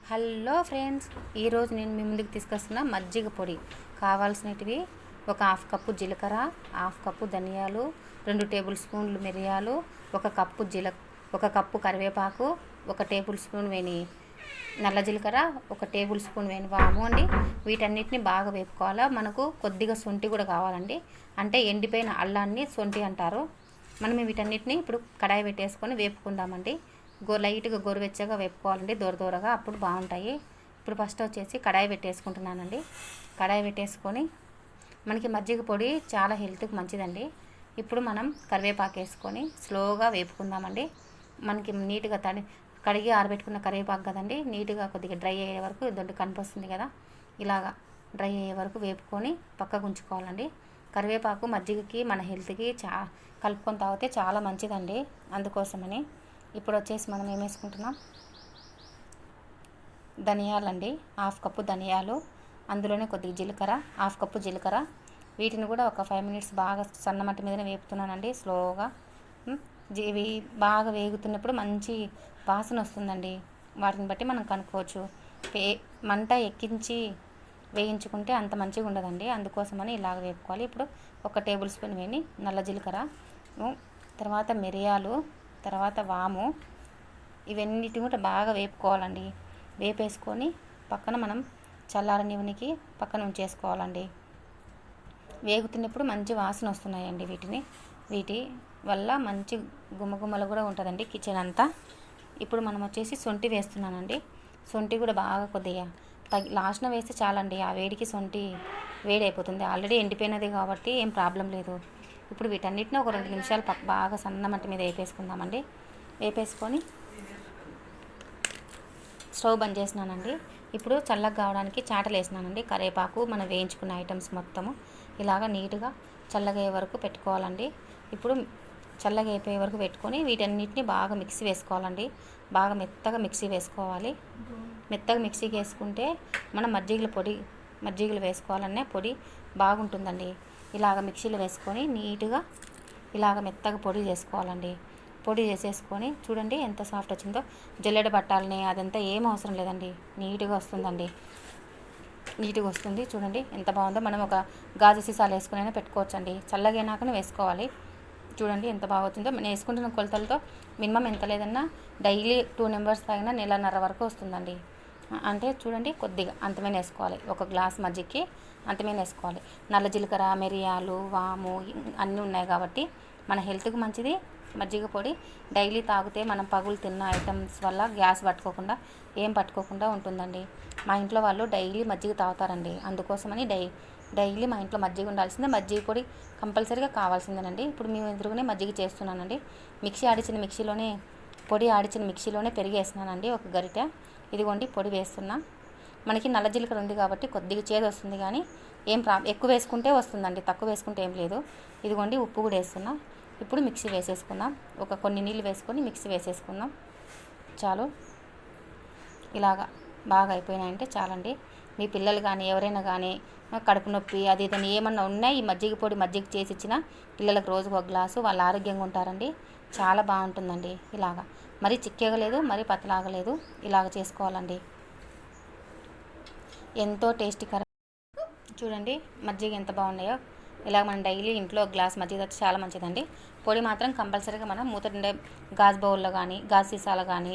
Hello friends, ఈరోజు నేను మీ ముందుకు తీసుకొస్తున్న మజ్జిగ పొడి. కావాల్సినవి ఒక హాఫ్ కప్పు జీలకర్ర, హాఫ్ కప్పు ధనియాలు, 2 టేబుల్ స్పూన్లు మిరియాలు, ఒక కప్పు కరివేపాకు, 1 టేబుల్ స్పూన్ నల్ల జీలకర్ర, 1 టేబుల్ స్పూన్ వాము అండి. వీటన్నిటిని బాగా వేపుకోవాలా. మనకు కొద్దిగా సొంటి కూడా కావాలండి, అంటే ఎండిపోయిన అల్లాన్ని సొంటి అంటారు. మనం వీటన్నిటిని ఇప్పుడు కడాయి పెట్టేసుకొని వేపుకుందామండి. లైట్గా గోరువెచ్చగా వేపుకోవాలండి, దూరగా, అప్పుడు బాగుంటాయి. ఇప్పుడు ఫస్ట్ వచ్చేసి కడాయి పెట్టేసుకుంటున్నానండి. కడాయి పెట్టేసుకొని మనకి మజ్జిగ పొడి చాలా హెల్త్కి మంచిదండి. ఇప్పుడు మనం కరివేపాకు వేసుకొని స్లోగా వేపుకుందామండి. మనకి నీట్గా కడిగి ఆరబెట్టుకున్న కరివేపాకు కదండి, నీట్గా కొద్దిగా డ్రై అయ్యే వరకు దొడ్డు కనిపిస్తుంది కదా, ఇలాగా డ్రై అయ్యే వరకు వేపుకొని పక్కకు ఉంచుకోవాలండి. కరివేపాకు మజ్జిగకి మన హెల్త్కి కలుపుకొని తాగితే చాలా మంచిదండి, అందుకోసమని. ఇప్పుడు వచ్చేసి మనం ఏం వేసుకుంటున్నాం, ధనియాలండి. హాఫ్ కప్పు ధనియాలు, అందులోనే కొద్దిగా జీలకర్ర, హాఫ్ కప్పు జీలకర్ర. వీటిని కూడా ఒక 5 మినిట్స్ బాగా సన్నమట్టి మీదనే వేపుతున్నానండి, స్లోగా. ఇవి బాగా వేగుతున్నప్పుడు మంచి వాసన వస్తుందండి. వాటిని బట్టి మనం కనుక్కోవచ్చు. మంట ఎక్కించి వేయించుకుంటే అంత మంచిగా ఉండదండి, అందుకోసమని ఇలాగ వేపుకోవాలి. ఇప్పుడు 1 టేబుల్ స్పూన్ నల్ల జీలకర్ర, తర్వాత మిరియాలు, తర్వాత వాము, ఇవన్నిటి కూడా బాగా వేపుకోవాలండి. వేపేసుకొని పక్కన మనం చల్లారనివ్వనికి పక్కన ఉంచేసుకోవాలండి. వేగుతున్నప్పుడు మంచి వాసన వస్తున్నాయండి. వీటి వల్ల మంచి గుమ్మగుమ్మలు కూడా ఉంటుందండి కిచెన్ అంతా. ఇప్పుడు మనం వచ్చేసి సొంటి వేస్తున్నానండి. సొంటి కూడా బాగా కొద్దిగా లాస్ట్న వేస్తే చాలండి, ఆ వేడికి సొంటి వేడి అయిపోతుంది. ఆల్రెడీ ఎండిపోయినది కాబట్టి ఏం ప్రాబ్లం లేదు. ఇప్పుడు వీటన్నిటిని ఒక 2 నిమిషాలు బాగా సన్నమంటి మీద వేపేసుకుందామండి. వేపేసుకొని స్టవ్ బంద్ చేసినానండి. ఇప్పుడు చల్లగా కావడానికి చాటలు వేసినానండి. కరివేపాకు, మనం వేయించుకున్న ఐటమ్స్ మొత్తము ఇలాగ నీట్గా చల్లగా అయ్యే వరకు పెట్టుకోవాలండి. ఇప్పుడు చల్లగా అయిపోయే వరకు పెట్టుకొని వీటన్నిటిని బాగా మిక్సీ వేసుకోవాలండి. బాగా మెత్తగా మిక్సీ వేసుకోవాలి. మెత్తగా మిక్సీకి వేసుకుంటే మనం మజ్జిగలు వేసుకోవాలనే పొడి బాగుంటుందండి. ఇలాగ మిక్సీలో వేసుకొని నీట్గా ఇలాగ మెత్తగా పొడి చేసుకోవాలండి. పొడి చేసేసుకొని చూడండి ఎంత సాఫ్ట్ వచ్చిందో. జల్లెడ పట్టాలని అదంతా ఏం అవసరం లేదండి, నీట్గా వస్తుందండి. నీట్గా వస్తుంది, చూడండి ఎంత బాగుందో. మనం ఒక గాజు సీసాలు వేసుకునైనా పెట్టుకోవచ్చండి. చల్లగా అయినాకనే వేసుకోవాలి. చూడండి ఎంత బాగా వచ్చిందో. నేను వేసుకుంటున్న కొలతలతో మినిమం ఎంత లేదన్నా డైలీ 2 మెంబర్స్ తాగినా నెలన్నర వరకు వస్తుందండి. అంటే చూడండి కొద్దిగా అంతమైన వేసుకోవాలి. 1 గ్లాస్ మజ్జిగకి అంతమైన వేసుకోవాలి. నల్ల జీలకర్ర, మిరియాలు, వాము అన్నీ ఉన్నాయి కాబట్టి మన హెల్త్కి మంచిది. మజ్జిగ పొడి డైలీ తాగితే మనం పగులు తిన్న ఐటమ్స్ వల్ల గ్యాస్ పట్టుకోకుండా ఉంటుందండి. మా ఇంట్లో వాళ్ళు డైలీ మజ్జిగ తాగుతారండి, అందుకోసమని డైలీ మా ఇంట్లో మజ్జిగ ఉండాల్సిందే. మజ్జిగ పొడి కంపల్సరీగా కావాల్సిందేనండి. ఇప్పుడు మేము ఎదురుగానే మజ్జిగ చేస్తున్నానండి. పొడి ఆడిచిన మిక్సీలోనే పెరిగి వేస్తున్నానండి 1 గరిటె. ఇదిగోండి పొడి వేస్తున్నా. మనకి నల్ల జీలకర్ర ఉంది కాబట్టి కొద్దిగా చేదు వస్తుంది, కానీ ఎక్కువ వేసుకుంటే వస్తుందండి, తక్కువ వేసుకుంటే ఏం లేదు. ఇదిగోండి ఉప్పు కూడా వేస్తున్నా. ఇప్పుడు మిక్సీ వేసేసుకుందాం. కొన్ని నీళ్ళు వేసుకొని మిక్సీ వేసేసుకుందాం. చాలు, ఇలాగా బాగా అయిపోయినాయంటే చాలండి. మీ పిల్లలు కానీ ఎవరైనా కానీ కడుపు నొప్పి అది ఇదని ఏమన్నా ఉన్నాయి, ఈ మజ్జిగ చేసి ఇచ్చిన పిల్లలకు రోజుకు 1 గ్లాసు, వాళ్ళు ఆరోగ్యంగా ఉంటారండి. చాలా బాగుంటుందండి. ఇలాగా మరీ చిక్కగా లేదు, మరీ పతలాగా లేదు, ఇలాగ చేసుకోవాలండి. ఎంతో టేస్టీకర. చూడండి మజ్జిగ ఎంత బాగున్నాయో. ఇలా మనం డైలీ ఇంట్లో 1 గ్లాస్ మజ్జిగ తాగితే చాలా మంచిదండి. పొడి మాత్రం కంపల్సరీగా మనం మూత నిండే గాజు బౌల్లో కానీ గాజు సీసాలో కానీ